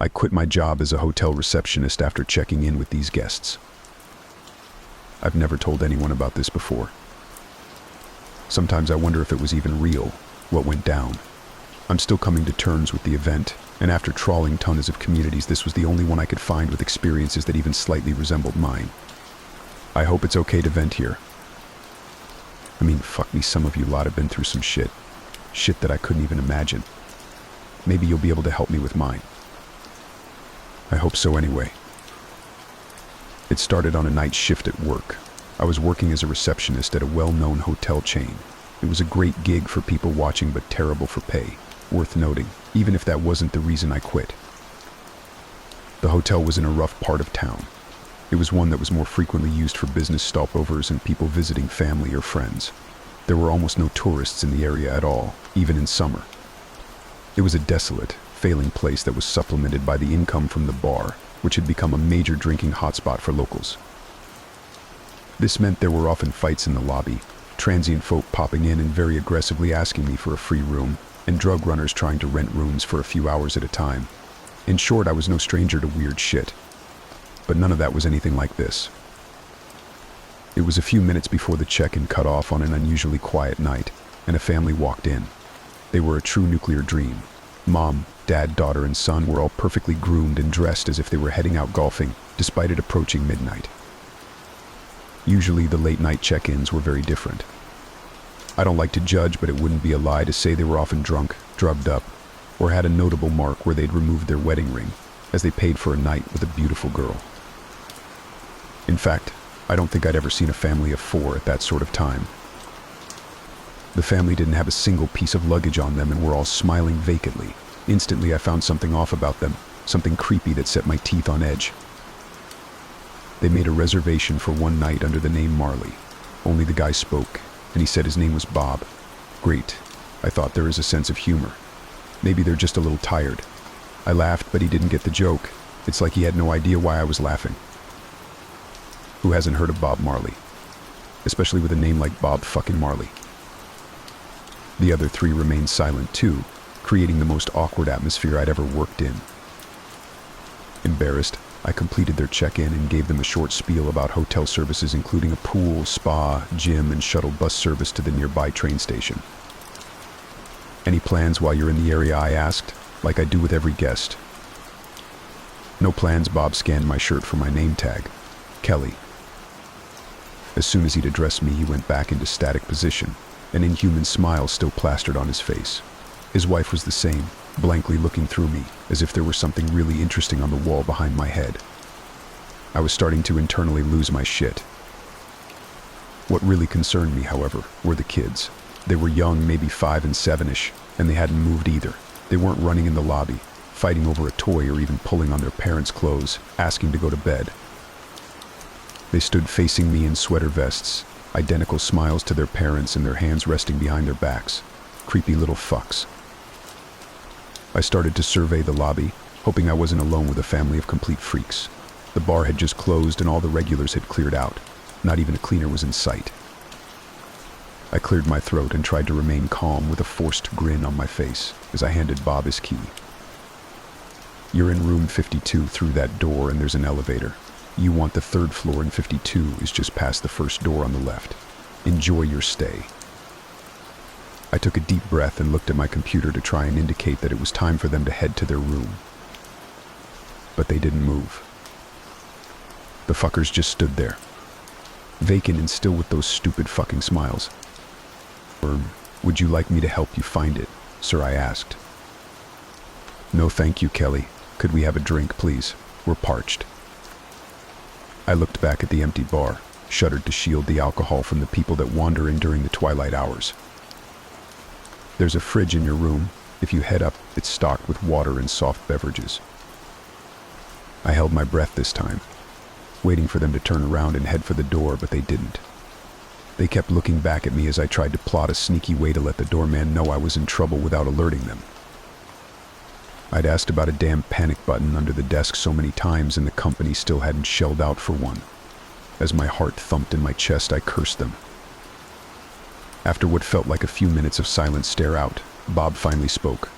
I quit my job as a hotel receptionist after checking in with these guests. I've never told anyone about this before. Sometimes I wonder if it was even real, what went down. I'm still coming to terms with the event, and after trawling tons of communities, this was the only one I could find with experiences that even slightly resembled mine. I hope it's okay to vent here. I mean, fuck me, some of you lot have been through some shit. Shit that I couldn't even imagine. Maybe you'll be able to help me with mine. I hope so anyway. It started on a night shift at work. I was working as a receptionist at a well-known hotel chain. It was a great gig for people watching, but terrible for pay. Worth noting, even if that wasn't the reason I quit. The hotel was in a rough part of town. It was one that was more frequently used for business stopovers and people visiting family or friends. There were almost no tourists in the area at all, even in summer. It was a desolate, failing place that was supplemented by the income from the bar, which had become a major drinking hotspot for locals. This meant there were often fights in the lobby, transient folk popping in and very aggressively asking me for a free room, and drug runners trying to rent rooms for a few hours at a time. In short, I was no stranger to weird shit. But none of that was anything like this. It was a few minutes before the check-in cut off on an unusually quiet night, and a family walked in. They were a true nuclear dream. Mom, dad, daughter, and son were all perfectly groomed and dressed as if they were heading out golfing, despite it approaching midnight. Usually the late-night check-ins were very different. I don't like to judge, but it wouldn't be a lie to say they were often drunk, drugged up, or had a notable mark where they'd removed their wedding ring, as they paid for a night with a beautiful girl. In fact, I don't think I'd ever seen a family of 4 at that sort of time. The family didn't have a single piece of luggage on them and were all smiling vacantly. Instantly I found something off about them, something creepy that set my teeth on edge. They made a reservation for one night under the name Marley. Only the guy spoke, and he said his name was Bob. Great. I thought, there is a sense of humor. Maybe they're just a little tired. I laughed, but he didn't get the joke. It's like he had no idea why I was laughing. Who hasn't heard of Bob Marley? Especially with a name like Bob fucking Marley. The other 3 remained silent too, creating the most awkward atmosphere I'd ever worked in. Embarrassed, I completed their check-in and gave them a short spiel about hotel services, including a pool, spa, gym, and shuttle bus service to the nearby train station. Any plans while you're in the area, I asked, like I do with every guest. No plans. Bob scanned my shirt for my name tag, Kelly. As soon as he'd addressed me, he went back into static position, an inhuman smile still plastered on his face. His wife was the same, blankly looking through me, as if there were something really interesting on the wall behind my head. I was starting to internally lose my shit. What really concerned me, however, were the kids. They were young, maybe 5 and 7-ish, and they hadn't moved either. They weren't running in the lobby, fighting over a toy or even pulling on their parents' clothes, asking to go to bed. They stood facing me in sweater vests, identical smiles to their parents and their hands resting behind their backs. Creepy little fucks. I started to survey the lobby, hoping I wasn't alone with a family of complete freaks. The bar had just closed and all the regulars had cleared out. Not even a cleaner was in sight. I cleared my throat and tried to remain calm with a forced grin on my face as I handed Bob his key. You're in room 52 through that door, and there's an elevator. You want the 3rd floor, and 52 is just past the first door on the left. Enjoy your stay. I took a deep breath and looked at my computer to try and indicate that it was time for them to head to their room. But they didn't move. The fuckers just stood there, vacant and still with those stupid fucking smiles. Would you like me to help you find it, sir? I asked. No thank you, Kelly. Could we have a drink, please? We're parched. I looked back at the empty bar, shuddered to shield the alcohol from the people that wander in during the twilight hours. There's a fridge in your room. If you head up, it's stocked with water and soft beverages. I held my breath this time, waiting for them to turn around and head for the door, but they didn't. They kept looking back at me as I tried to plot a sneaky way to let the doorman know I was in trouble without alerting them. I'd asked about a damn panic button under the desk so many times, and the company still hadn't shelled out for one. As my heart thumped in my chest, I cursed them. After what felt like a few minutes of silent stare out, Bob finally spoke.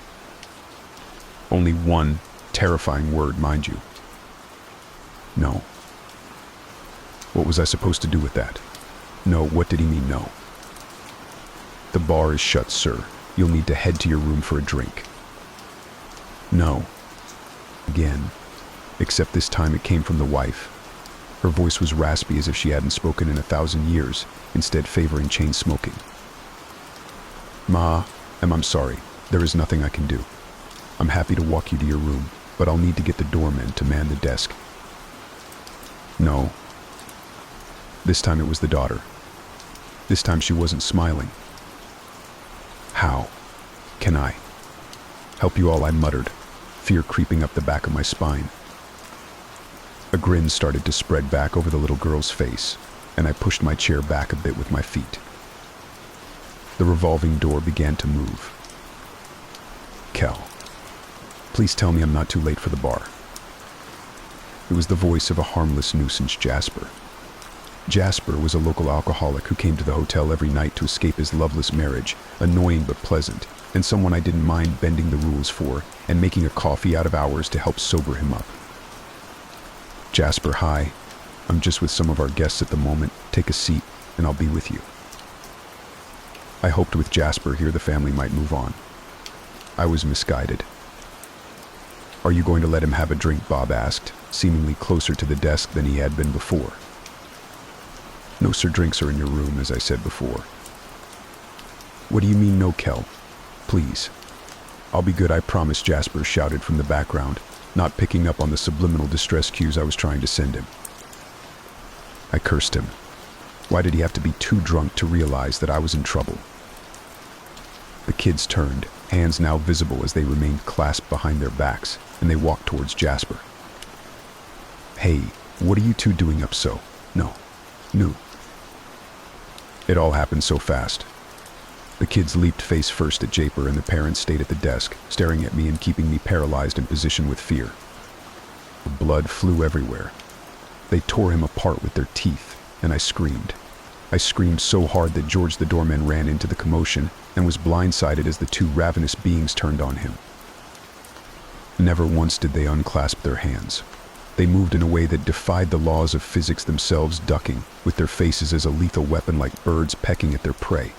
Only one Terrifying word, mind you. No. What was I supposed to do with that? No, what did he mean, no? The bar is shut, sir. You'll need to head to your room for a drink. No. Again. Except this time it came from the wife. Her voice was raspy as if she hadn't spoken in 1,000 years, instead favoring chain smoking. Ma, I'm sorry. There is nothing I can do. I'm happy to walk you to your room, but I'll need to get the doorman to man the desk. No. This time it was the daughter. This time she wasn't smiling. How can I help you all? I muttered, fear creeping up the back of my spine. A grin started to spread back over the little girl's face, and I pushed my chair back a bit with my feet. The revolving door began to move. Kel, please tell me I'm not too late for the bar. It was the voice of a harmless nuisance, Jasper. Jasper was a local alcoholic who came to the hotel every night to escape his loveless marriage, annoying but pleasant, and someone I didn't mind bending the rules for and making a coffee out of hours to help sober him up. Jasper, hi. I'm just with some of our guests at the moment. Take a seat, and I'll be with you. I hoped with Jasper here the family might move on. I was misguided. Are you going to let him have a drink? Bob asked, seemingly closer to the desk than he had been before. No, sir, drinks are in your room, as I said before. What do you mean, no, Kel? Please. I'll be good, I promise, Jasper shouted from the background, not picking up on the subliminal distress cues I was trying to send him. I cursed him. Why did he have to be too drunk to realize that I was in trouble? The kids turned, hands now visible as they remained clasped behind their backs, and they walked towards Jasper. Hey, what are you two doing up so? No. It all happened so fast. The kids leaped face first at Jasper, and the parents stayed at the desk, staring at me and keeping me paralyzed in position with fear. The blood flew everywhere. They tore him apart with their teeth, and I screamed. I screamed so hard that George the doorman ran into the commotion and was blindsided as the two ravenous beings turned on him. Never once did they unclasp their hands. They moved in a way that defied the laws of physics themselves, ducking, with their faces as a lethal weapon like birds pecking at their prey.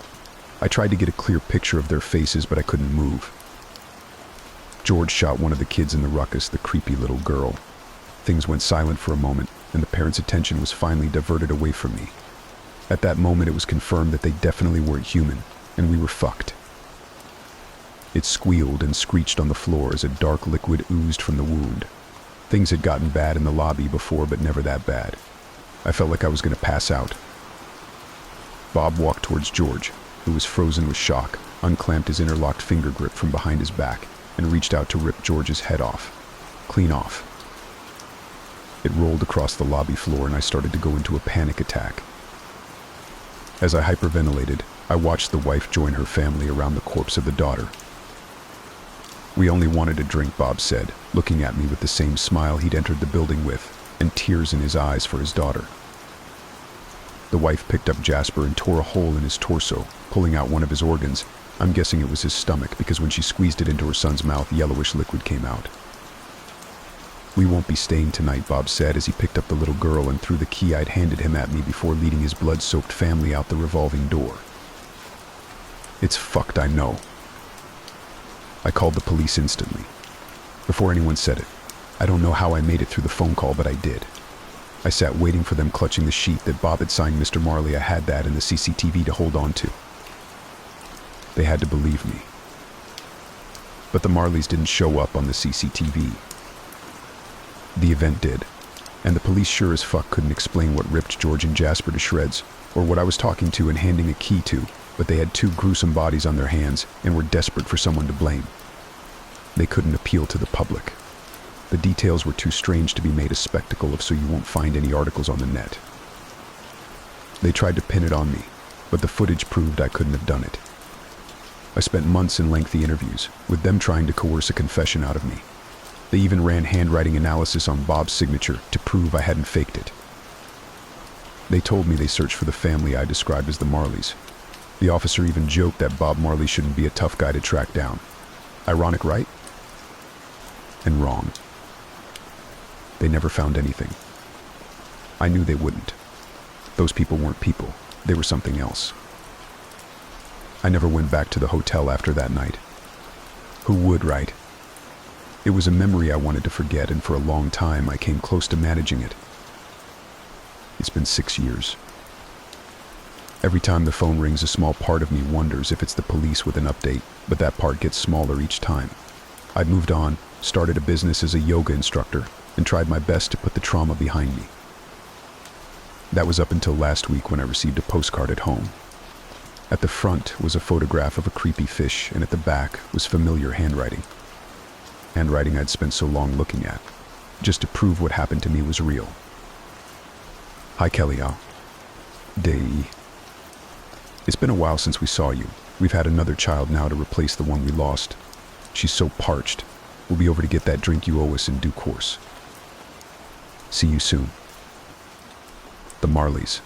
I tried to get a clear picture of their faces, but I couldn't move. George shot one of the kids in the ruckus, the creepy little girl. Things went silent for a moment, and the parents' attention was finally diverted away from me. At that moment, it was confirmed that they definitely weren't human, and we were fucked. It squealed and screeched on the floor as a dark liquid oozed from the wound. Things had gotten bad in the lobby before, but never that bad. I felt like I was going to pass out. Bob walked towards George, who was frozen with shock, unclamped his interlocked finger grip from behind his back, and reached out to rip George's head off. Clean off. It rolled across the lobby floor, and I started to go into a panic attack. As I hyperventilated, I watched the wife join her family around the corpse of the daughter. We only wanted a drink, Bob said, looking at me with the same smile he'd entered the building with, and tears in his eyes for his daughter. The wife picked up Jasper and tore a hole in his torso, pulling out one of his organs. I'm guessing it was his stomach, because when she squeezed it into her son's mouth, yellowish liquid came out. We won't be staying tonight, Bob said as he picked up the little girl and threw the key I'd handed him at me before leading his blood-soaked family out the revolving door. It's fucked, I know. I called the police instantly. Before anyone said it, I don't know how I made it through the phone call, but I did. I sat waiting for them, clutching the sheet that Bob had signed Mr. Marley. I had that and the CCTV to hold on to. They had to believe me. But the Marleys didn't show up on the CCTV. The event did, and the police sure as fuck couldn't explain what ripped George and Jasper to shreds, or what I was talking to and handing a key to, but they had two gruesome bodies on their hands and were desperate for someone to blame. They couldn't appeal to the public. The details were too strange to be made a spectacle of, so you won't find any articles on the net. They tried to pin it on me, but the footage proved I couldn't have done it. I spent months in lengthy interviews, with them trying to coerce a confession out of me. They even ran handwriting analysis on Bob's signature to prove I hadn't faked it. They told me they searched for the family I described as the Marleys. The officer even joked that Bob Marley shouldn't be a tough guy to track down. Ironic, right? And wrong. They never found anything. I knew they wouldn't. Those people weren't people. They were something else. I never went back to the hotel after that night. Who would, right? It was a memory I wanted to forget, and for a long time I came close to managing it. It's been 6 years. Every time the phone rings, a small part of me wonders if it's the police with an update, but that part gets smaller each time. I'd moved on, started a business as a yoga instructor, and tried my best to put the trauma behind me. That was up until last week when I received a postcard at home. At the front was a photograph of a creepy fish, and at the back was familiar handwriting. Handwriting I'd spent so long looking at, just to prove what happened to me was real. Hi Kelly-ao. Dei. It's been a while since we saw you. We've had another child now to replace the one we lost. She's so parched. We'll be over to get that drink you owe us in due course. See you soon. The Marleys.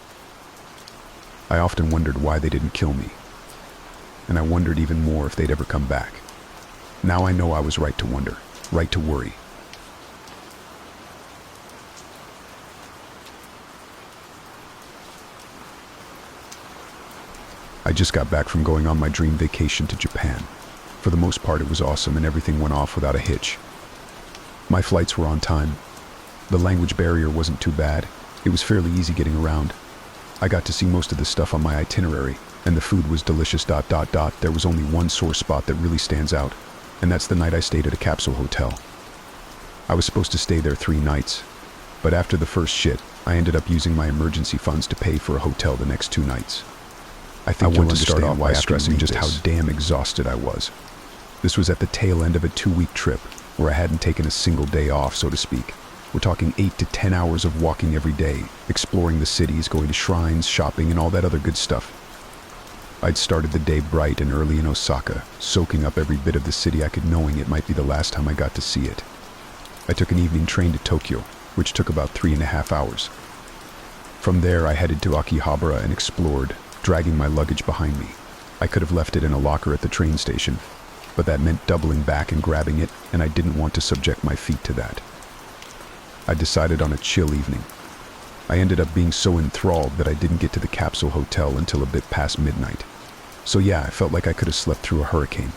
I often wondered why they didn't kill me. And I wondered even more if they'd ever come back. Now I know I was right to wonder, right to worry. I just got back from going on my dream vacation to Japan. For the most part, it was awesome and everything went off without a hitch. My flights were on time. The language barrier wasn't too bad. It was fairly easy getting around. I got to see most of the stuff on my itinerary, and the food was delicious. There was only one sore spot that really stands out, and that's the night I stayed at a capsule hotel. I was supposed to stay there 3 nights, but after the first shit, I ended up using my emergency funds to pay for a hotel the next 2 nights. I think you'll understand why stressing just how damn exhausted I was. This was at the tail end of a 2-week trip, where I hadn't taken a single day off, so to speak. We're talking 8 to 10 hours of walking every day, exploring the cities, going to shrines, shopping, and all that other good stuff. I'd started the day bright and early in Osaka, soaking up every bit of the city I could, knowing it might be the last time I got to see it. I took an evening train to Tokyo, which took about 3.5 hours. From there, I headed to Akihabara and explored, dragging my luggage behind me. I could have left it in a locker at the train station, but that meant doubling back and grabbing it, and I didn't want to subject my feet to that. I decided on a chill evening. I ended up being so enthralled that I didn't get to the capsule hotel until a bit past midnight. So yeah, I felt like I could have slept through a hurricane.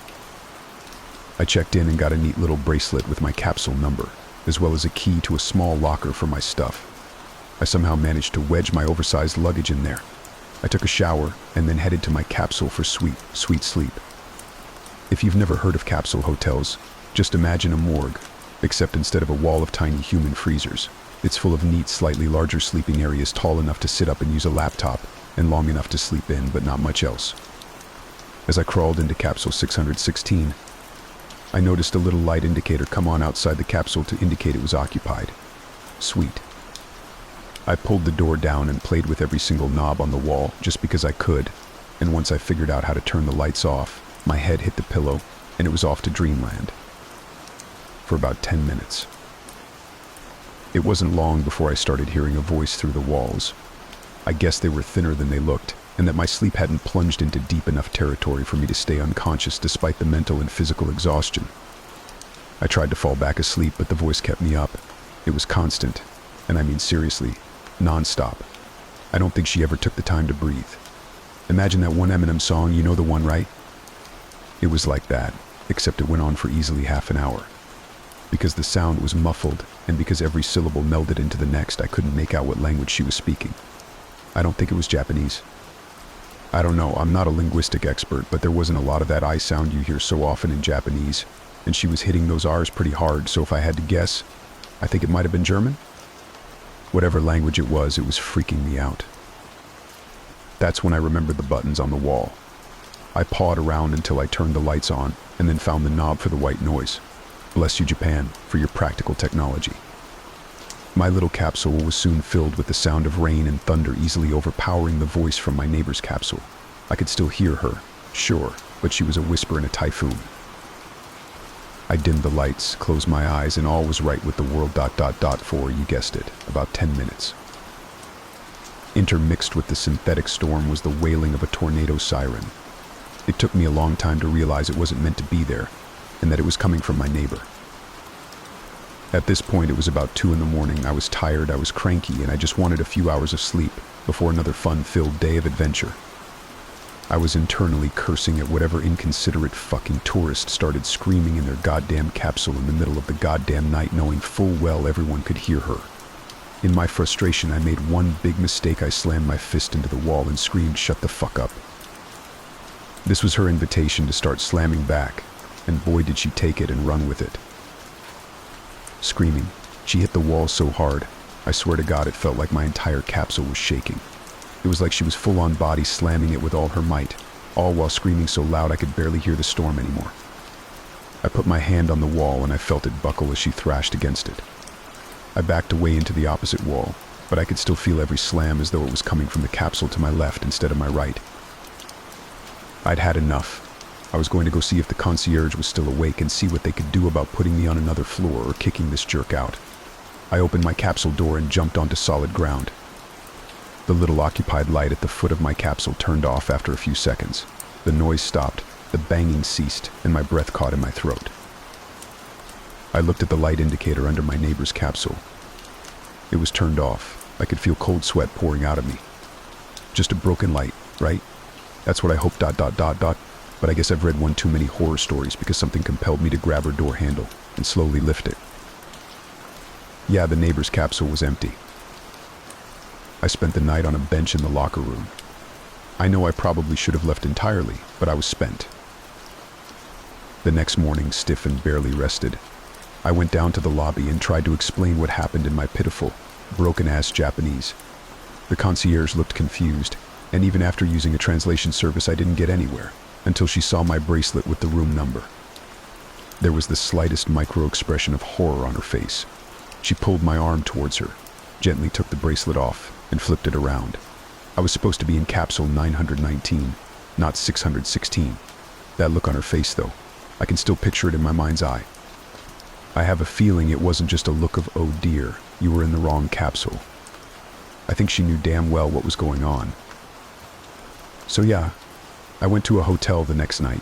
I checked in and got a neat little bracelet with my capsule number, as well as a key to a small locker for my stuff. I somehow managed to wedge my oversized luggage in there. I took a shower and then headed to my capsule for sweet sleep. If you've never heard of capsule hotels, just imagine a morgue, except instead of a wall of tiny human freezers, it's full of neat, slightly larger sleeping areas tall enough to sit up and use a laptop, and long enough to sleep in, but not much else. As I crawled into capsule 616, I noticed a little light indicator come on outside the capsule to indicate it was occupied. Sweet. I pulled the door down and played with every single knob on the wall, just because I could, and once I figured out how to turn the lights off, my head hit the pillow, and it was off to dreamland. For about 10 minutes. It wasn't long before I started hearing a voice through the walls. I guessed they were thinner than they looked, and that my sleep hadn't plunged into deep enough territory for me to stay unconscious despite the mental and physical exhaustion. I tried to fall back asleep, but the voice kept me up. It was constant, and I mean seriously, non-stop. I don't think she ever took the time to breathe. Imagine that one Eminem song, you know the one, right? It was like that, except it went on for easily half an hour. Because the sound was muffled, and because every syllable melded into the next, I couldn't make out what language she was speaking. I don't think it was Japanese. I don't know, I'm not a linguistic expert, but there wasn't a lot of that I sound you hear so often in Japanese, and she was hitting those R's pretty hard, so if I had to guess, I think it might have been German? Whatever language it was freaking me out. That's when I remembered the buttons on the wall. I pawed around until I turned the lights on, and then found the knob for the white noise. Bless you, Japan, for your practical technology. My little capsule was soon filled with the sound of rain and thunder easily overpowering the voice from my neighbor's capsule. I could still hear her, sure, but she was a whisper in a typhoon. I dimmed the lights, closed my eyes, and all was right with the world. For, you guessed it, about 10 minutes. Intermixed with the synthetic storm was the wailing of a tornado siren. It took me a long time to realize it wasn't meant to be there, and that it was coming from my neighbor. At this point, it was about 2 in the morning. I was tired, I was cranky, and I just wanted a few hours of sleep before another fun-filled day of adventure. I was internally cursing at whatever inconsiderate fucking tourist started screaming in their goddamn capsule in the middle of the goddamn night, knowing full well everyone could hear her. In my frustration, I made one big mistake. I slammed my fist into the wall and screamed, "Shut the fuck up." This was her invitation to start slamming back, and boy did she take it and run with it. Screaming, she hit the wall so hard, I swear to God it felt like my entire capsule was shaking. It was like she was full-on body slamming it with all her might, all while screaming so loud I could barely hear the storm anymore. I put my hand on the wall and I felt it buckle as she thrashed against it. I backed away into the opposite wall, but I could still feel every slam as though it was coming from the capsule to my left instead of my right. I'd had enough. I was going to go see if the concierge was still awake and see what they could do about putting me on another floor or kicking this jerk out. I opened my capsule door and jumped onto solid ground. The little occupied light at the foot of my capsule turned off after a few seconds. The noise stopped, the banging ceased, and my breath caught in my throat. I looked at the light indicator under my neighbor's capsule. It was turned off. I could feel cold sweat pouring out of me. Just a broken light, right? That's what I hoped, ... But I guess I've read one too many horror stories because something compelled me to grab her door handle and slowly lift it. Yeah, the neighbor's capsule was empty. I spent the night on a bench in the locker room. I know I probably should have left entirely, but I was spent. The next morning, stiff and barely rested, I went down to the lobby and tried to explain what happened in my pitiful, broken-ass Japanese. The concierge looked confused, and even after using a translation service, I didn't get anywhere until she saw my bracelet with the room number. There was the slightest micro-expression of horror on her face. She pulled my arm towards her, gently took the bracelet off, and flipped it around. I was supposed to be in capsule 919, not 616. That look on her face, though, I can still picture it in my mind's eye. I have a feeling it wasn't just a look of, "Oh dear, you were in the wrong capsule." I think she knew damn well what was going on. So yeah, I went to a hotel the next night.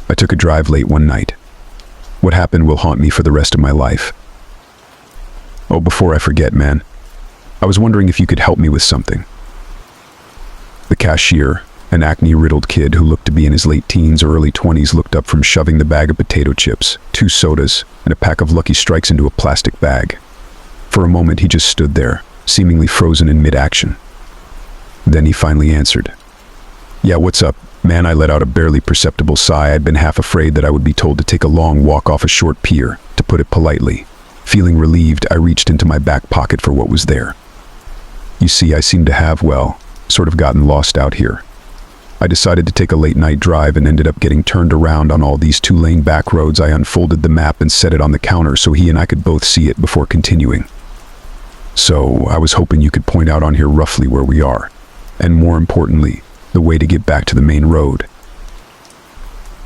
I took a drive late one night. What happened will haunt me for the rest of my life. Oh, before I forget, man, I was wondering if you could help me with something. The cashier, an acne-riddled kid who looked to be in his late teens or early 20s, looked up from shoving the bag of potato chips, 2 sodas, and a pack of Lucky Strikes into a plastic bag. For a moment, he just stood there, seemingly frozen in mid-action. Then he finally answered. "Yeah, what's up, man?" I let out a barely perceptible sigh. I'd been half afraid that I would be told to take a long walk off a short pier, to put it politely. Feeling relieved, I reached into my back pocket for what was there. You see, I seem to have, well, sort of gotten lost out here. I decided to take a late-night drive and ended up getting turned around on all these 2-lane back roads. I unfolded the map and set it on the counter so he and I could both see it before continuing. So, I was hoping you could point out on here roughly where we are, and more importantly, the way to get back to the main road.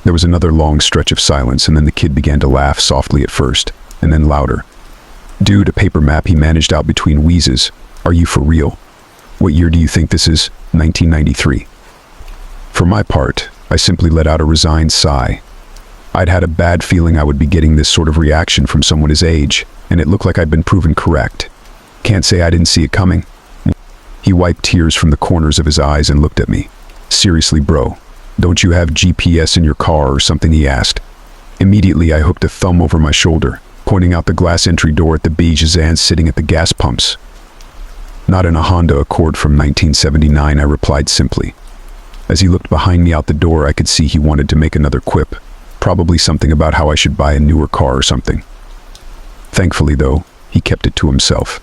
There was another long stretch of silence, and then the kid began to laugh softly at first, and then louder. "Dude, a paper map," he managed out between wheezes. "Are you for real? What year do you think this is? 1993. For my part, I simply let out a resigned sigh. I'd had a bad feeling I would be getting this sort of reaction from someone his age, and it looked like I'd been proven correct. Can't say I didn't see it coming. He wiped tears from the corners of his eyes and looked at me. "Seriously, bro, don't you have GPS in your car or something?" he asked. Immediately, I hooked a thumb over my shoulder, pointing out the glass entry door at the beige Zan sitting at the gas pumps. "Not in a Honda Accord from 1979, I replied simply. As he looked behind me out the door, I could see he wanted to make another quip, probably something about how I should buy a newer car or something. Thankfully, though, he kept it to himself.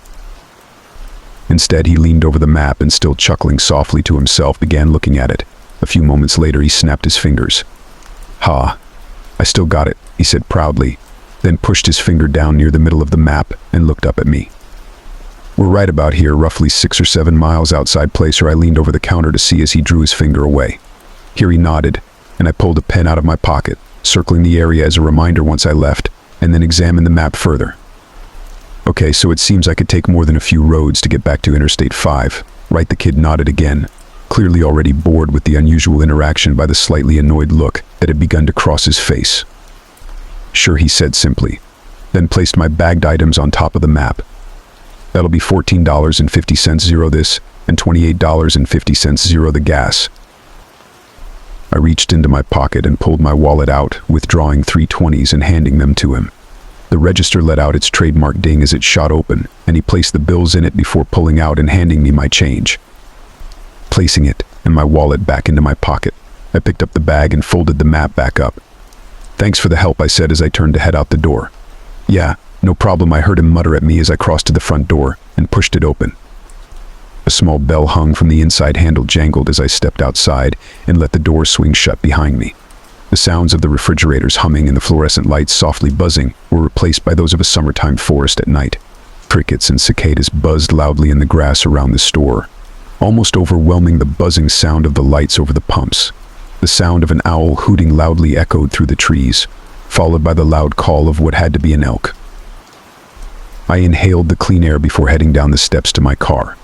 Instead, he leaned over the map and, still chuckling softly to himself, began looking at it. A few moments later, he snapped his fingers. "Ha, I still got it," he said proudly, then pushed his finger down near the middle of the map and looked up at me. "We're right about here, roughly 6 or 7 miles outside Placer." I leaned over the counter to see as he drew his finger away. Here he nodded, and I pulled a pen out of my pocket, circling the area as a reminder once I left, and then examined the map further. "Okay, so it seems I could take more than a few roads to get back to Interstate 5, right?" The kid nodded again, clearly already bored with the unusual interaction by the slightly annoyed look that had begun to cross his face. "Sure," he said simply, then placed my bagged items on top of the map. "That'll be $14.50 zero this, and $28.50 zero the gas." I reached into my pocket and pulled my wallet out, withdrawing 3 20s and handing them to him. The register let out its trademark ding as it shot open, and he placed the bills in it before pulling out and handing me my change. Placing it and my wallet back into my pocket, I picked up the bag and folded the map back up. "Thanks for the help," I said as I turned to head out the door. "Yeah, no problem," I heard him mutter at me as I crossed to the front door and pushed it open. A small bell hung from the inside handle jangled as I stepped outside and let the door swing shut behind me. The sounds of the refrigerators humming and the fluorescent lights softly buzzing were replaced by those of a summertime forest at night. Crickets and cicadas buzzed loudly in the grass around the store, almost overwhelming the buzzing sound of the lights over the pumps. The sound of an owl hooting loudly echoed through the trees, followed by the loud call of what had to be an elk. I inhaled the clean air before heading down the steps to my car.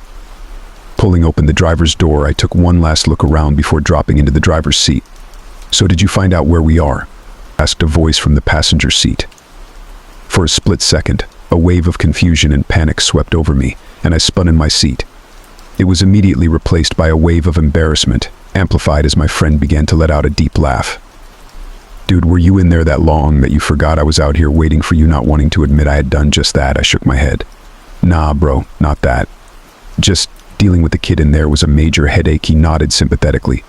Pulling open the driver's door, I took one last look around before dropping into the driver's seat. "So did you find out where we are?" asked a voice from the passenger seat. For a split second, a wave of confusion and panic swept over me, and I spun in my seat. It was immediately replaced by a wave of embarrassment, amplified as my friend began to let out a deep laugh. "Dude, were you in there that long that you forgot I was out here waiting for you, not wanting to admit I had done just that?" I shook my head. "Nah, bro, not that. Just dealing with the kid in there was a major headache," he nodded sympathetically.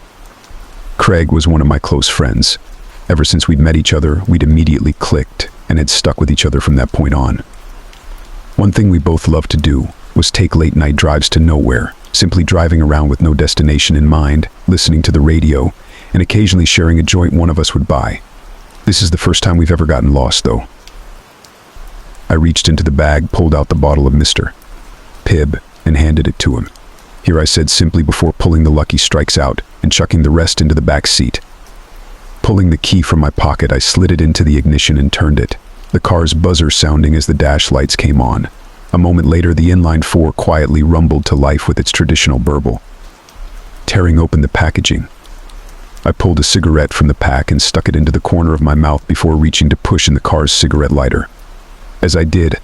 Craig was one of my close friends. Ever since we'd met each other, we'd immediately clicked and had stuck with each other from that point on. One thing we both loved to do was take late-night drives to nowhere, simply driving around with no destination in mind, listening to the radio, and occasionally sharing a joint one of us would buy. This is the first time we've ever gotten lost, though. I reached into the bag, pulled out the bottle of Mr. Pibb, and handed it to him. "Here," I said simply before pulling the Lucky Strikes out and chucking the rest into the back seat. Pulling the key from my pocket, I slid it into the ignition and turned it, the car's buzzer sounding as the dash lights came on. A moment later, the inline four quietly rumbled to life with its traditional burble. Tearing open the packaging, I pulled a cigarette from the pack and stuck it into the corner of my mouth before reaching to push in the car's cigarette lighter. As I did,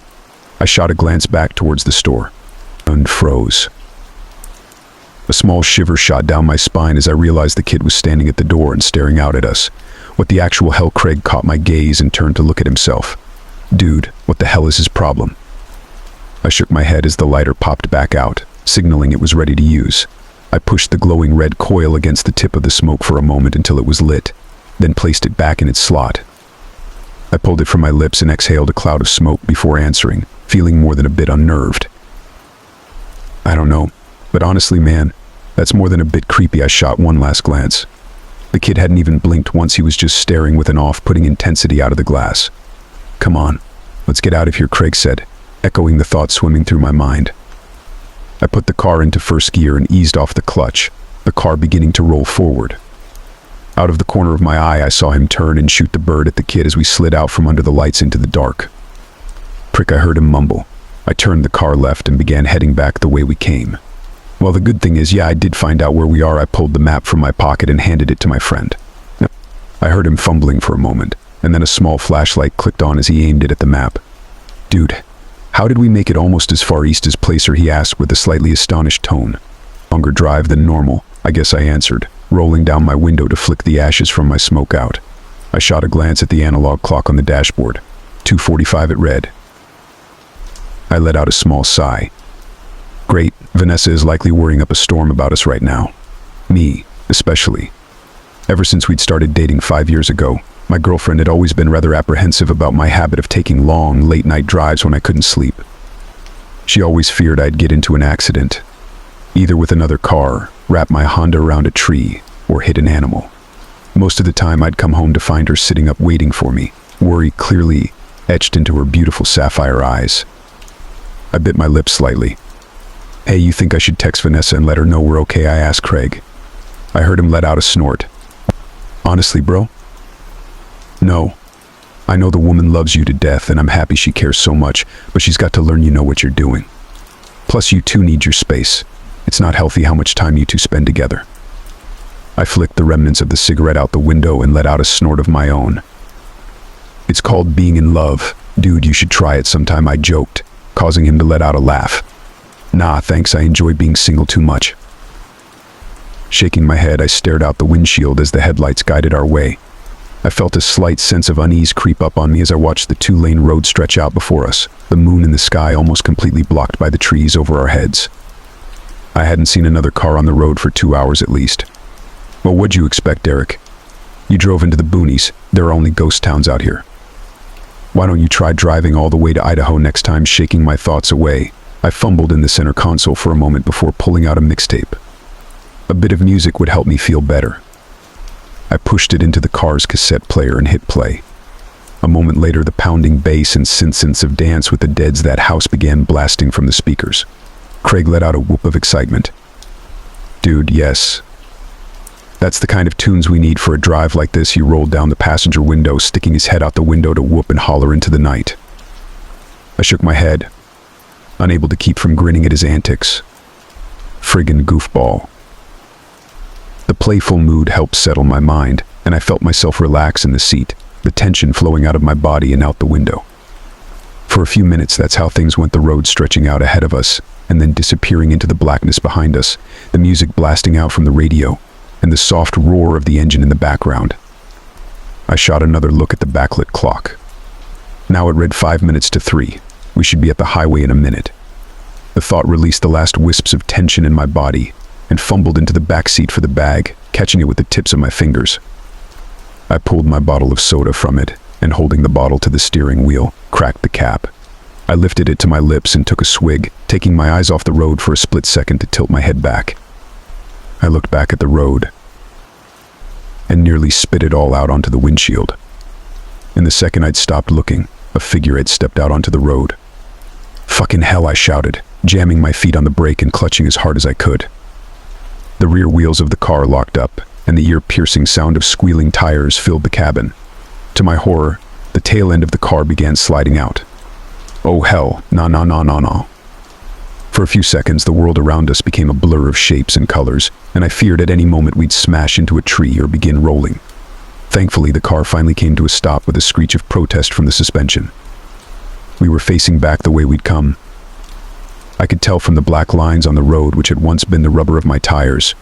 I shot a glance back towards the store and froze. A small shiver shot down my spine as I realized the kid was standing at the door and staring out at us. What the actual hell? Craig caught my gaze and turned to look at himself. "Dude, what the hell is his problem?" I shook my head as the lighter popped back out, signaling it was ready to use. I pushed the glowing red coil against the tip of the smoke for a moment until it was lit, then placed it back in its slot. I pulled it from my lips and exhaled a cloud of smoke before answering, feeling more than a bit unnerved. "I don't know, but honestly, man, that's more than a bit creepy." I shot one last glance. The kid hadn't even blinked once. He was just staring with an off-putting intensity out of the glass. "Come on, let's get out of here," Craig said, echoing the thought swimming through my mind. I put the car into first gear and eased off the clutch, the car beginning to roll forward. Out of the corner of my eye, I saw him turn and shoot the bird at the kid as we slid out from under the lights into the dark. "Prick," I heard him mumble. I turned the car left and began heading back the way we came. Well, the good thing is, yeah, I did find out where we are. I pulled the map from my pocket and handed it to my friend. I heard him fumbling for a moment, and then a small flashlight clicked on as he aimed it at the map. "Dude, how did we make it almost as far east as Placer?" he asked with a slightly astonished tone. "Longer drive than normal, I guess," I answered, rolling down my window to flick the ashes from my smoke out. I shot a glance at the analog clock on the dashboard. 2:45 it read. I let out a small sigh. Great, Vanessa is likely worrying up a storm about us right now. Me, especially. Ever since we'd started dating 5 years ago, my girlfriend had always been rather apprehensive about my habit of taking long, late-night drives when I couldn't sleep. She always feared I'd get into an accident, either with another car, wrap my Honda around a tree, or hit an animal. Most of the time, I'd come home to find her sitting up waiting for me, worry clearly etched into her beautiful sapphire eyes. I bit my lip slightly. "Hey, you think I should text Vanessa and let her know we're okay?" I asked Craig. I heard him let out a snort. "Honestly, bro? No. I know the woman loves you to death, and I'm happy she cares so much, but she's got to learn you know what you're doing. Plus, you two need your space. It's not healthy how much time you two spend together. I flicked the remnants of the cigarette out the window and let out a snort of my own. It's called being in love. Dude, you should try it sometime, I joked, causing him to let out a laugh. Nah, thanks, I enjoy being single too much. Shaking my head, I stared out the windshield as the headlights guided our way. I felt a slight sense of unease creep up on me as I watched the two-lane road stretch out before us, the moon in the sky almost completely blocked by the trees over our heads. I hadn't seen another car on the road for 2 hours at least. Well, what'd you expect, Derek? You drove into the boonies. There are only ghost towns out here. Why don't you try driving all the way to Idaho next time? Shaking my thoughts away, I fumbled in the center console for a moment before pulling out a mixtape. A bit of music would help me feel better. I pushed it into the car's cassette player and hit play. A moment later, the pounding bass and synths of Dance with the Dead's That House began blasting from the speakers. Craig let out a whoop of excitement. Dude, yes. That's the kind of tunes we need for a drive like this. He rolled down the passenger window, sticking his head out the window to whoop and holler into the night. I shook my head, unable to keep from grinning at his antics. Friggin' goofball. The playful mood helped settle my mind, and I felt myself relax in the seat, the tension flowing out of my body and out the window. For a few minutes, that's how things went, the road stretching out ahead of us, and then disappearing into the blackness behind us, the music blasting out from the radio, and the soft roar of the engine in the background. I shot another look at the backlit clock. Now it read 5 minutes to 3. We should be at the highway in a minute. The thought released the last wisps of tension in my body, and fumbled into the back seat for the bag, catching it with the tips of my fingers. I pulled my bottle of soda from it, and holding the bottle to the steering wheel, cracked the cap. I lifted it to my lips and took a swig, taking my eyes off the road for a split second to tilt my head back. I looked back at the road, and nearly spit it all out onto the windshield. In the second I'd stopped looking, a figure had stepped out onto the road. Fucking hell, I shouted, jamming my feet on the brake and clutching as hard as I could. The rear wheels of the car locked up, and the ear-piercing sound of squealing tires filled the cabin. To my horror, the tail end of the car began sliding out. Oh hell, nah. For a few seconds, the world around us became a blur of shapes and colors, and I feared at any moment we'd smash into a tree or begin rolling. Thankfully, the car finally came to a stop with a screech of protest from the suspension. We were facing back the way we'd come. I could tell from the black lines on the road which had once been the rubber of my tires.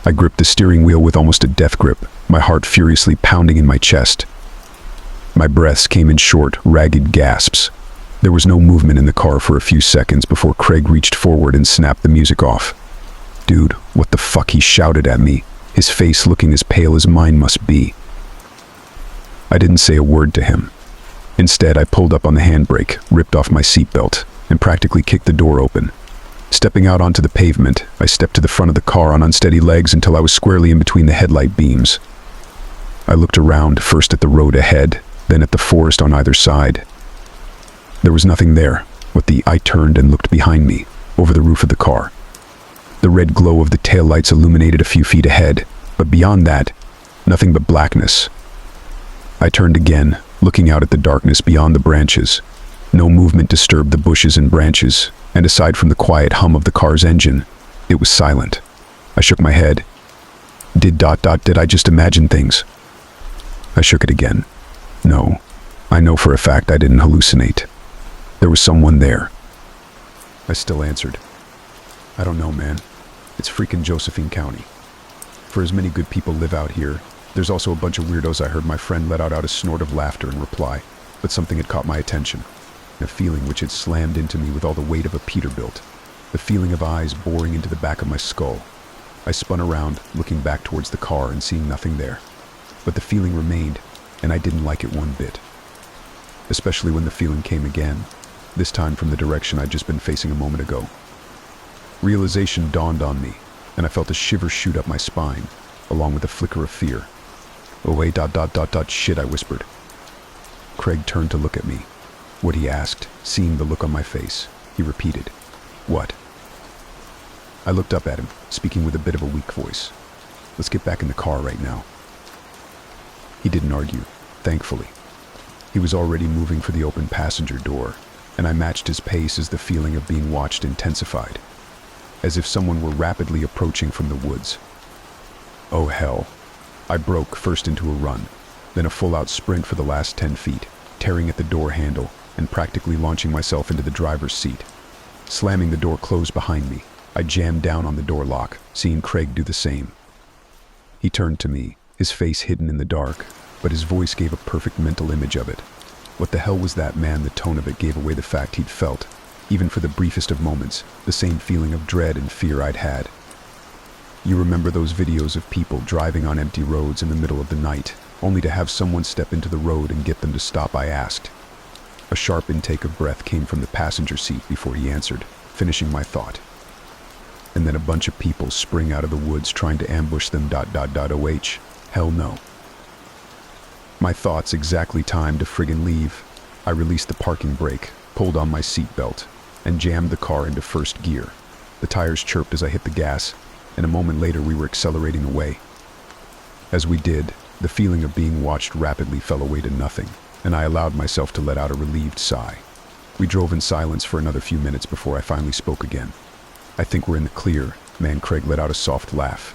I gripped the steering wheel with almost a death grip, my heart furiously pounding in my chest. My breaths came in short, ragged gasps. There was no movement in the car for a few seconds before Craig reached forward and snapped the music off. Dude, what the fuck, he shouted at me, his face looking as pale as mine must be. I didn't say a word to him. Instead, I pulled up on the handbrake, ripped off my seatbelt, and practically kicked the door open. Stepping out onto the pavement, I stepped to the front of the car on unsteady legs until I was squarely in between the headlight beams. I looked around, first at the road ahead, then at the forest on either side. There was nothing there, I turned and looked behind me, over the roof of the car. The red glow of the taillights illuminated a few feet ahead, but beyond that, nothing but blackness. I turned again, looking out at the darkness beyond the branches. No movement disturbed the bushes and branches, and aside from the quiet hum of the car's engine, it was silent. I shook my head. Did I just imagine things? I shook it again. No, I know for a fact I didn't hallucinate. There was someone there. I still answered. I don't know, man. It's freaking Josephine County. For as many good people live out here, there's also a bunch of weirdos. I heard my friend let out a snort of laughter in reply, but something had caught my attention. A feeling which had slammed into me with all the weight of a Peterbilt. The feeling of eyes boring into the back of my skull. I spun around, looking back towards the car and seeing nothing there. But the feeling remained, and I didn't like it one bit. Especially when the feeling came again, this time from the direction I'd just been facing a moment ago. Realization dawned on me, and I felt a shiver shoot up my spine, along with a flicker of fear. Oh wait, shit, I whispered. Craig turned to look at me. What, he asked, seeing the look on my face. He repeated, "What?" I looked up at him, speaking with a bit of a weak voice. "Let's get back in the car right now." He didn't argue, thankfully. He was already moving for the open passenger door, and I matched his pace as the feeling of being watched intensified. as if someone were rapidly approaching from the woods. Oh hell. I broke first into a run, then a full-out sprint for the last 10 feet, tearing at the door handle and practically launching myself into the driver's seat. Slamming the door closed behind me, I jammed down on the door lock, seeing Craig do the same. He turned to me, his face hidden in the dark, but his voice gave a perfect mental image of it. What the hell was that, man? The tone of it gave away the fact he'd felt, even for the briefest of moments, the same feeling of dread and fear I'd had. You remember those videos of people driving on empty roads in the middle of the night, only to have someone step into the road and get them to stop? I asked. A sharp intake of breath came from the passenger seat before he answered, finishing my thought. And then a bunch of people spring out of the woods trying to ambush them. OH. Hell no. My thoughts exactly timed to friggin' leave. I released the parking brake, pulled on my seatbelt, and jammed the car into first gear. The tires chirped as I hit the gas, and a moment later we were accelerating away. As we did, the feeling of being watched rapidly fell away to nothing, and I allowed myself to let out a relieved sigh. We drove in silence for another few minutes before I finally spoke again. I think we're in the clear, man. Craig let out a soft laugh.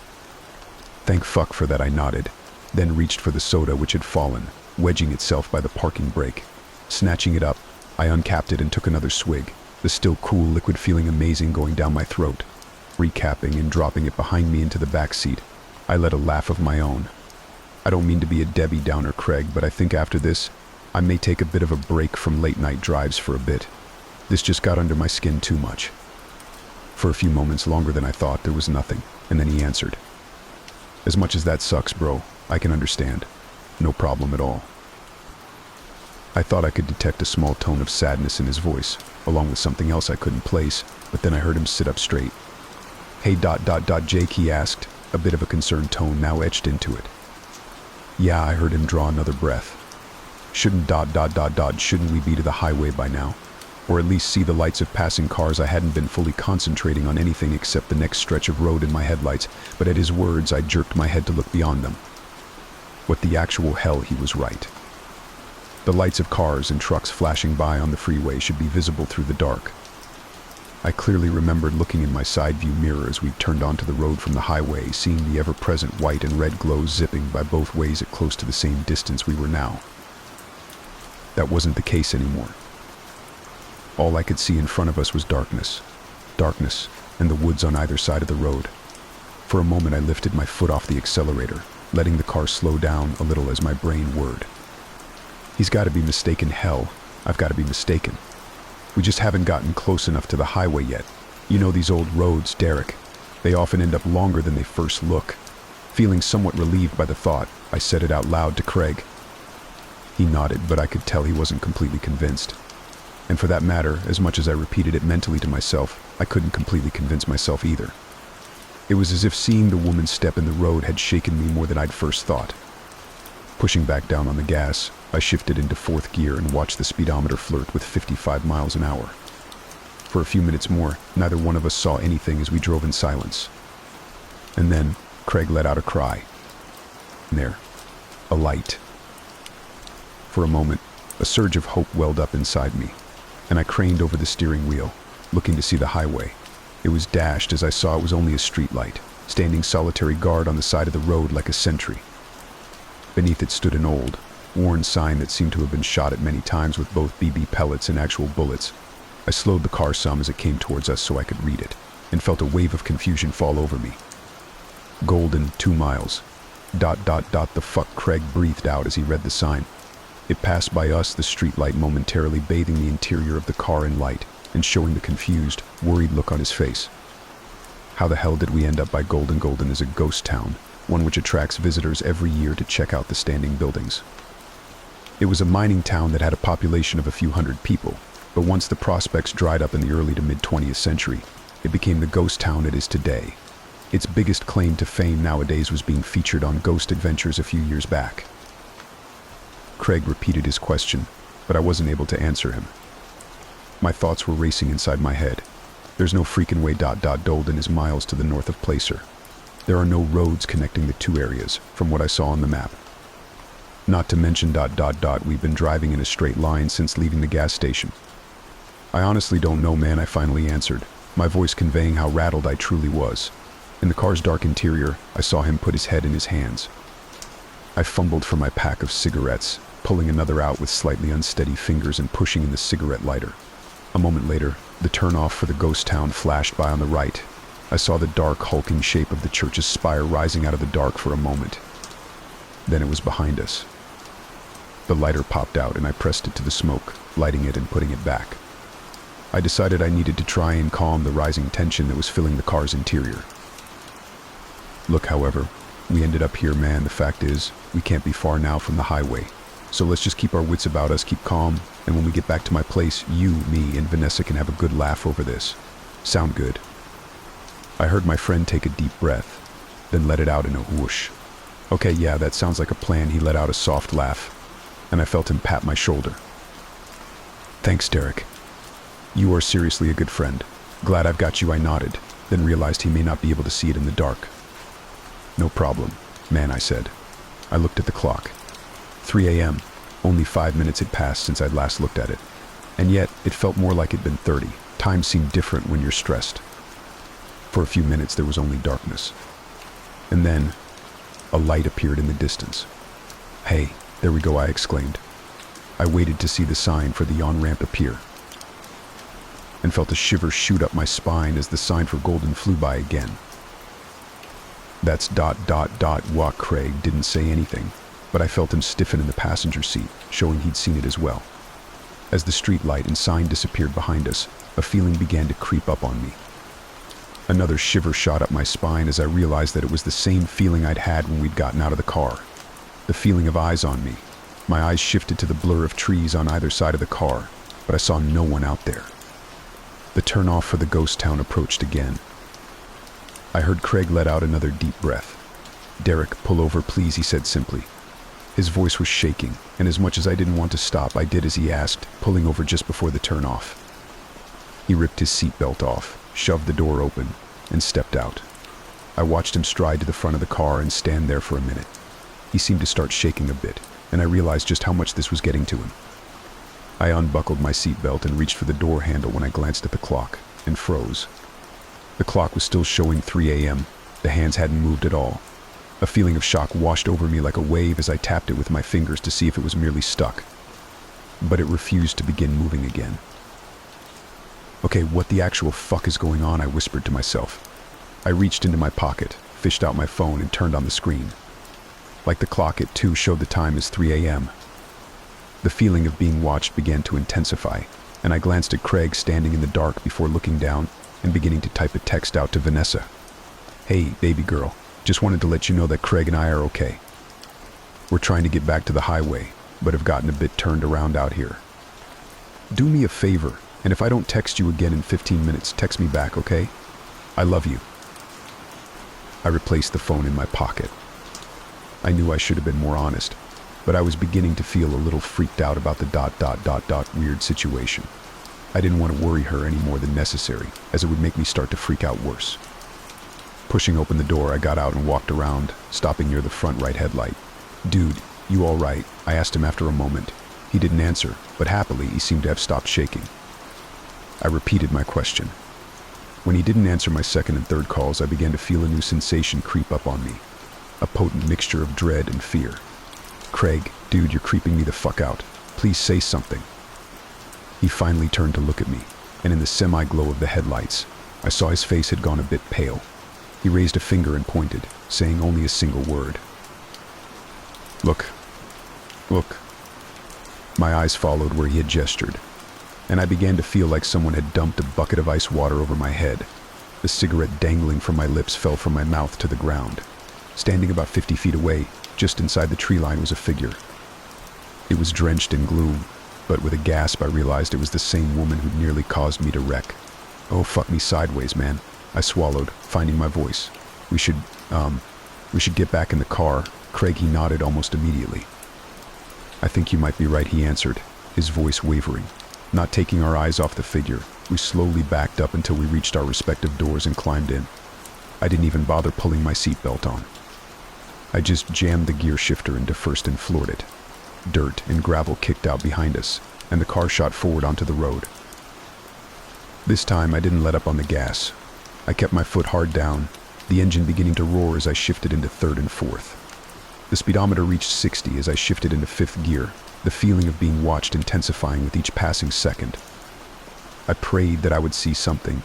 Thank fuck for that, I nodded, then reached for the soda which had fallen, wedging itself by the parking brake. Snatching it up, I uncapped it and took another swig, the still cool liquid feeling amazing going down my throat. Recapping and dropping it behind me into the back seat, I let a laugh of my own. I don't mean to be a Debbie Downer, Craig, but I think after this, I may take a bit of a break from late night drives for a bit. This just got under my skin too much. For a few moments longer than I thought, there was nothing, and then he answered. As much as that sucks, bro, I can understand. No problem at all. I thought I could detect a small tone of sadness in his voice, along with something else I couldn't place, but then I heard him sit up straight. Hey, Jake, he asked, a bit of a concerned tone now etched into it. Yeah, I heard him draw another breath. Shouldn't we be to the highway by now? Or at least see the lights of passing cars? I hadn't been fully concentrating on anything except the next stretch of road in my headlights, but at his words I jerked my head to look beyond them. What the actual hell, he was right. The lights of cars and trucks flashing by on the freeway should be visible through the dark. I clearly remembered looking in my side view mirror as we turned onto the road from the highway, seeing the ever-present white and red glows zipping by both ways at close to the same distance we were now. That wasn't the case anymore. All I could see in front of us was darkness. Darkness, and the woods on either side of the road. For a moment I lifted my foot off the accelerator, letting the car slow down a little as my brain whirred. He's got to be mistaken. Hell, I've got to be mistaken. We just haven't gotten close enough to the highway yet. You know these old roads, Derek. They often end up longer than they first look. Feeling somewhat relieved by the thought, I said it out loud to Craig. He nodded, but I could tell he wasn't completely convinced. And for that matter, as much as I repeated it mentally to myself, I couldn't completely convince myself either. It was as if seeing the woman's step in the road had shaken me more than I'd first thought. Pushing back down on the gas, I shifted into fourth gear and watched the speedometer flirt with 55 miles an hour. For a few minutes more, neither one of us saw anything as we drove in silence. And then, Craig let out a cry. And there, a light. For a moment, a surge of hope welled up inside me, and I craned over the steering wheel, looking to see the highway. It was dashed as I saw it was only a streetlight, standing solitary guard on the side of the road like a sentry. Beneath it stood an old, worn sign that seemed to have been shot at many times with both BB pellets and actual bullets. I slowed the car some as it came towards us so I could read it, and felt a wave of confusion fall over me. Golden, 2 miles. The fuck, Craig breathed out as he read the sign. It passed by us, the streetlight momentarily bathing the interior of the car in light and showing the confused, worried look on his face. How the hell did we end up by Golden? Golden is a ghost town, one which attracts visitors every year to check out the standing buildings. It was a mining town that had a population of a few hundred people, but once the prospects dried up in the early to mid-20th century, it became the ghost town it is today. Its biggest claim to fame nowadays was being featured on Ghost Adventures a few years back. Craig repeated his question, but I wasn't able to answer him. My thoughts were racing inside my head. There's no freaking way. Dolden is miles to the north of Placer. There are no roads connecting the two areas, from what I saw on the map. Not to mention ... we've been driving in a straight line since leaving the gas station. I honestly don't know, man, I finally answered, my voice conveying how rattled I truly was. In the car's dark interior, I saw him put his head in his hands. I fumbled for my pack of cigarettes, pulling another out with slightly unsteady fingers and pushing in the cigarette lighter. A moment later, the turnoff for the ghost town flashed by on the right. I saw the dark, hulking shape of the church's spire rising out of the dark for a moment. Then it was behind us. The lighter popped out and I pressed it to the smoke, lighting it and putting it back. I decided I needed to try and calm the rising tension that was filling the car's interior. Look, however, we ended up here, man. The fact is, we can't be far now from the highway. So let's just keep our wits about us, keep calm, and when we get back to my place, you, me, and Vanessa can have a good laugh over this. Sound good? I heard my friend take a deep breath, then let it out in a whoosh. Okay, yeah, that sounds like a plan. He let out a soft laugh, and I felt him pat my shoulder. Thanks, Derek. You are seriously a good friend. Glad I've got you, I nodded, then realized he may not be able to see it in the dark. No problem, man, I said. I looked at the clock. 3 a.m. Only 5 minutes had passed since I'd last looked at it. And yet, it felt more like it'd been 30. Time seemed different when you're stressed. For a few minutes, there was only darkness. And then, a light appeared in the distance. Hey, there we go, I exclaimed. I waited to see the sign for the on-ramp appear, and felt a shiver shoot up my spine as the sign for Golden flew by again. That's ... Walk. Craig didn't say anything, but I felt him stiffen in the passenger seat, showing he'd seen it as well. As the street light and sign disappeared behind us, a feeling began to creep up on me. Another shiver shot up my spine as I realized that it was the same feeling I'd had when we'd gotten out of the car. The feeling of eyes on me. My eyes shifted to the blur of trees on either side of the car, but I saw no one out there. The turnoff for the ghost town approached again. I heard Craig let out another deep breath. Derek, pull over, please, he said simply. His voice was shaking, and as much as I didn't want to stop, I did as he asked, pulling over just before the turnoff. He ripped his seatbelt off, shoved the door open, and stepped out. I watched him stride to the front of the car and stand there for a minute. He seemed to start shaking a bit, and I realized just how much this was getting to him. I unbuckled my seatbelt and reached for the door handle when I glanced at the clock, and froze. The clock was still showing 3 a.m. The hands hadn't moved at all. A feeling of shock washed over me like a wave as I tapped it with my fingers to see if it was merely stuck. But it refused to begin moving again. Okay, what the actual fuck is going on? I whispered to myself. I reached into my pocket, fished out my phone, and turned on the screen. Like the clock, it too showed the time as 3 a.m. The feeling of being watched began to intensify, and I glanced at Craig standing in the dark before looking down and beginning to type a text out to Vanessa. Hey, baby girl, just wanted to let you know that Craig and I are okay. We're trying to get back to the highway, but have gotten a bit turned around out here. Do me a favor, and if I don't text you again in 15 minutes, text me back, okay? I love you. I replaced the phone in my pocket. I knew I should have been more honest, but I was beginning to feel a little freaked out about the ... weird situation. I didn't want to worry her any more than necessary, as it would make me start to freak out worse. Pushing open the door, I got out and walked around, stopping near the front right headlight. Dude, you all right? I asked him after a moment. He didn't answer, but happily he seemed to have stopped shaking. I repeated my question. When he didn't answer my second and third calls, I began to feel a new sensation creep up on me. A potent mixture of dread and fear. Craig, dude, you're creeping me the fuck out. Please say something. He finally turned to look at me, and in the semi-glow of the headlights, I saw his face had gone a bit pale. He raised a finger and pointed, saying only a single word. Look. Look. My eyes followed where he had gestured, and I began to feel like someone had dumped a bucket of ice water over my head. The cigarette dangling from my lips fell from my mouth to the ground. Standing about 50 feet away, just inside the tree line, was a figure. It was drenched in gloom, but with a gasp I realized it was the same woman who'd nearly caused me to wreck. Oh, fuck me sideways, man. I swallowed, finding my voice. We should get back in the car. Craig, he nodded almost immediately. I think you might be right, he answered, his voice wavering. Not taking our eyes off the figure, we slowly backed up until we reached our respective doors and climbed in. I didn't even bother pulling my seatbelt on. I just jammed the gear shifter into first and floored it. Dirt and gravel kicked out behind us, and the car shot forward onto the road. This time I didn't let up on the gas. I kept my foot hard down, the engine beginning to roar as I shifted into third and fourth. The speedometer reached 60 as I shifted into fifth gear, the feeling of being watched intensifying with each passing second. I prayed that I would see something,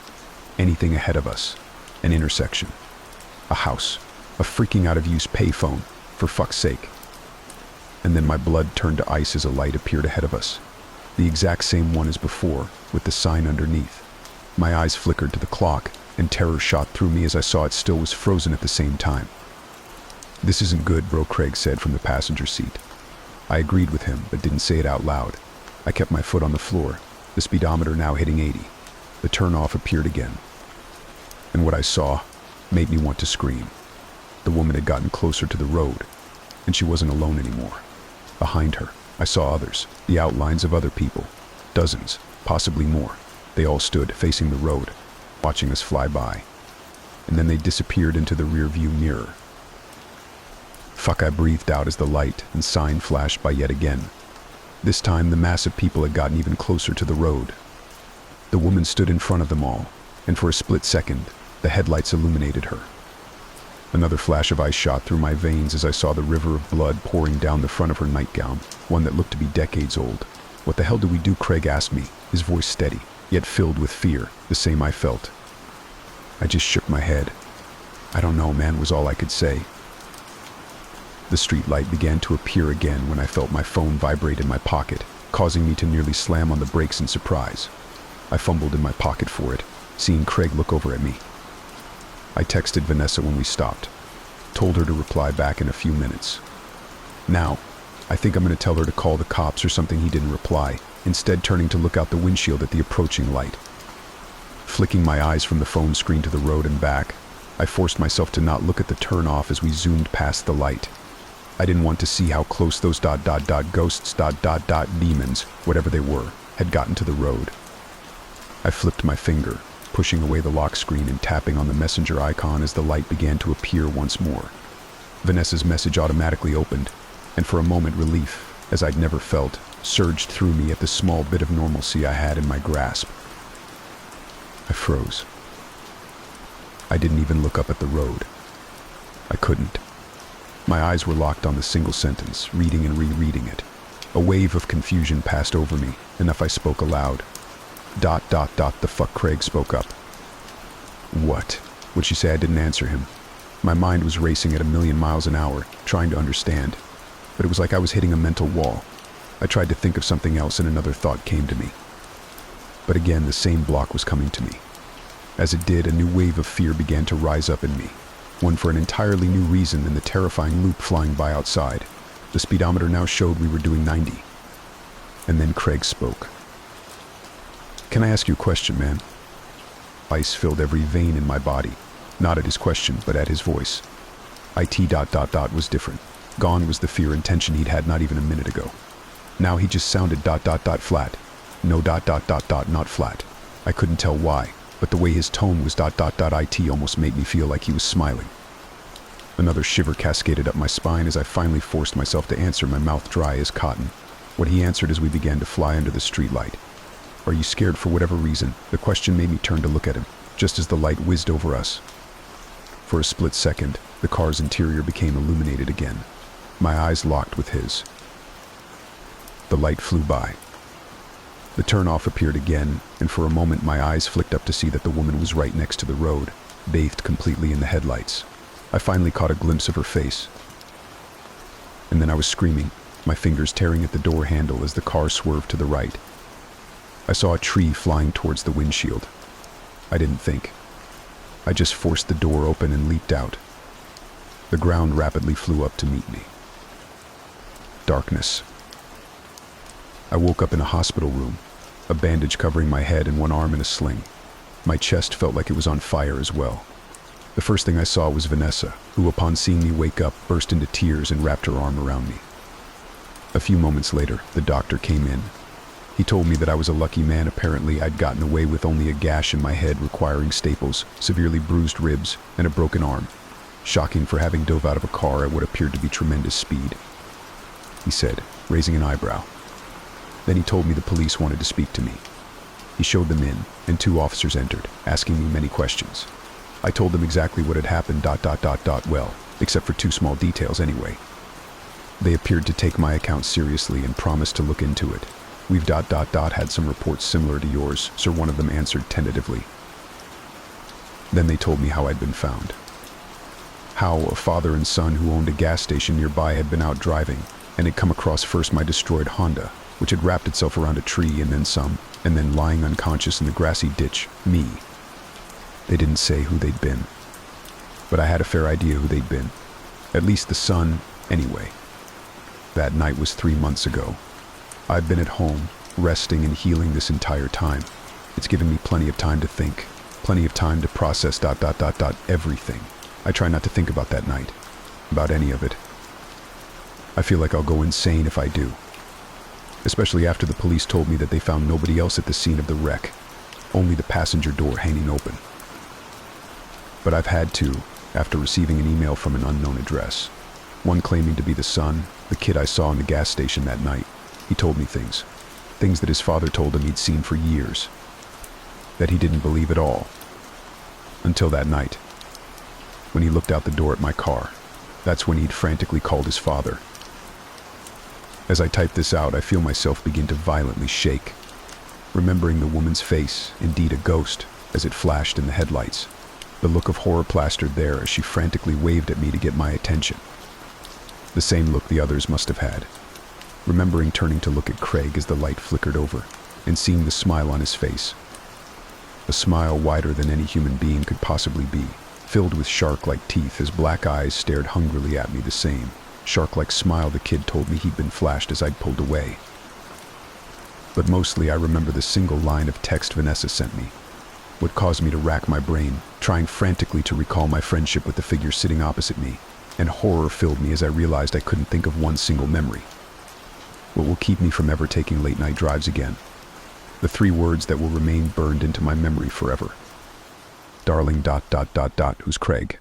anything ahead of us, an intersection, a house, a freaking out-of-use payphone, for fuck's sake. And then my blood turned to ice as a light appeared ahead of us, the exact same one as before, with the sign underneath. My eyes flickered to the clock, and terror shot through me as I saw it still was frozen at the same time. "This isn't good, bro," Craig said from the passenger seat. I agreed with him, but didn't say it out loud. I kept my foot on the floor, the speedometer now hitting 80. The turn-off appeared again. And what I saw made me want to scream. The woman had gotten closer to the road, and she wasn't alone anymore. Behind her, I saw others, the outlines of other people. Dozens, possibly more. They all stood facing the road, watching us fly by. And then they disappeared into the rear-view mirror. Fuck, I breathed out as the light and sign flashed by yet again. This time, the mass of people had gotten even closer to the road. The woman stood in front of them all, and for a split second, the headlights illuminated her. Another flash of ice shot through my veins as I saw the river of blood pouring down the front of her nightgown, one that looked to be decades old. "What the hell do we do?" Craig asked me, his voice steady, yet filled with fear, the same I felt. I just shook my head. "I don't know, man," was all I could say. The street light began to appear again when I felt my phone vibrate in my pocket, causing me to nearly slam on the brakes in surprise. I fumbled in my pocket for it, seeing Craig look over at me. I texted Vanessa when we stopped, told her to reply back in a few minutes. Now, I think I'm going to tell her to call the cops or something. He didn't reply, instead turning to look out the windshield at the approaching light. Flicking my eyes from the phone screen to the road and back, I forced myself to not look at the turn-off as we zoomed past the light. I didn't want to see how close those ghosts, demons, whatever they were, had gotten to the road. I flipped my finger, pushing away the lock screen and tapping on the messenger icon as the light began to appear once more. Vanessa's message automatically opened, and for a moment relief, as I'd never felt, surged through me at the small bit of normalcy I had in my grasp. I froze. I didn't even look up at the road. I couldn't. My eyes were locked on the single sentence, reading and rereading it. A wave of confusion passed over me, enough I spoke aloud. The fuck, Craig spoke up. What? Would she say? I didn't answer him. My mind was racing at 1,000,000 miles an hour, trying to understand. But it was like I was hitting a mental wall. I tried to think of something else and another thought came to me. But again, the same block was coming to me. As it did, a new wave of fear began to rise up in me. One for an entirely new reason than the terrifying loop flying by outside. The speedometer now showed we were doing 90. And then Craig spoke. "Can I ask you a question, man?" Ice filled every vein in my body, not at his question, but at his voice. Was different. Gone was the fear and tension he'd had not even a minute ago. Now he just sounded flat. No not flat. I couldn't tell why, but the way his tone was it almost made me feel like he was smiling. Another shiver cascaded up my spine as I finally forced myself to answer, my mouth dry as cotton. What he answered as we began to fly under the streetlight. "Are you scared for whatever reason?" The question made me turn to look at him, just as the light whizzed over us. For a split second, the car's interior became illuminated again. My eyes locked with his. The light flew by. The turn-off appeared again, and for a moment my eyes flicked up to see that the woman was right next to the road, bathed completely in the headlights. I finally caught a glimpse of her face. And then I was screaming, my fingers tearing at the door handle as the car swerved to the right. I saw a tree flying towards the windshield. I didn't think. I just forced the door open and leaped out. The ground rapidly flew up to meet me. Darkness. I woke up in a hospital room, a bandage covering my head and one arm in a sling. My chest felt like it was on fire as well. The first thing I saw was Vanessa, who upon seeing me wake up burst into tears and wrapped her arm around me. A few moments later, the doctor came in. He told me that I was a lucky man. Apparently, I'd gotten away with only a gash in my head requiring staples, severely bruised ribs, and a broken arm. Shocking for having dove out of a car at what appeared to be tremendous speed, he said, raising an eyebrow. Then he told me the police wanted to speak to me. He showed them in, and 2 officers entered, asking me many questions. I told them exactly what had happened, well, except for 2 small details anyway. They appeared to take my account seriously and promised to look into it. We've had some reports similar to yours, sir, one of them answered tentatively. Then they told me how I'd been found. How a father and son who owned a gas station nearby had been out driving, and had come across first my destroyed Honda, which had wrapped itself around a tree and then some, and then lying unconscious in the grassy ditch, me. They didn't say who they'd been, but I had a fair idea who they'd been. At least the son, anyway. That night was 3 months ago. I've been at home, resting and healing this entire time. It's given me plenty of time to think, plenty of time to process everything. I try not to think about that night, about any of it. I feel like I'll go insane if I do. Especially after the police told me that they found nobody else at the scene of the wreck, only the passenger door hanging open. But I've had to, after receiving an email from an unknown address. One claiming to be the son, the kid I saw in the gas station that night. He told me things that his father told him he'd seen for years, that he didn't believe at all. Until that night, when he looked out the door at my car. That's when he'd frantically called his father. As I type this out, I feel myself begin to violently shake, remembering the woman's face, indeed a ghost, as it flashed in the headlights. The look of horror plastered there as she frantically waved at me to get my attention. The same look the others must have had. Remembering turning to look at Craig as the light flickered over, and seeing the smile on his face. A smile wider than any human being could possibly be, filled with shark-like teeth. His black eyes stared hungrily at me, the same shark-like smile the kid told me he'd been flashed as I'd pulled away. But mostly I remember the single line of text Vanessa sent me, what caused me to rack my brain, trying frantically to recall my friendship with the figure sitting opposite me, and horror filled me as I realized I couldn't think of one single memory. What will keep me from ever taking late-night drives again? The 3 words that will remain burned into my memory forever. Darling, who's Craig?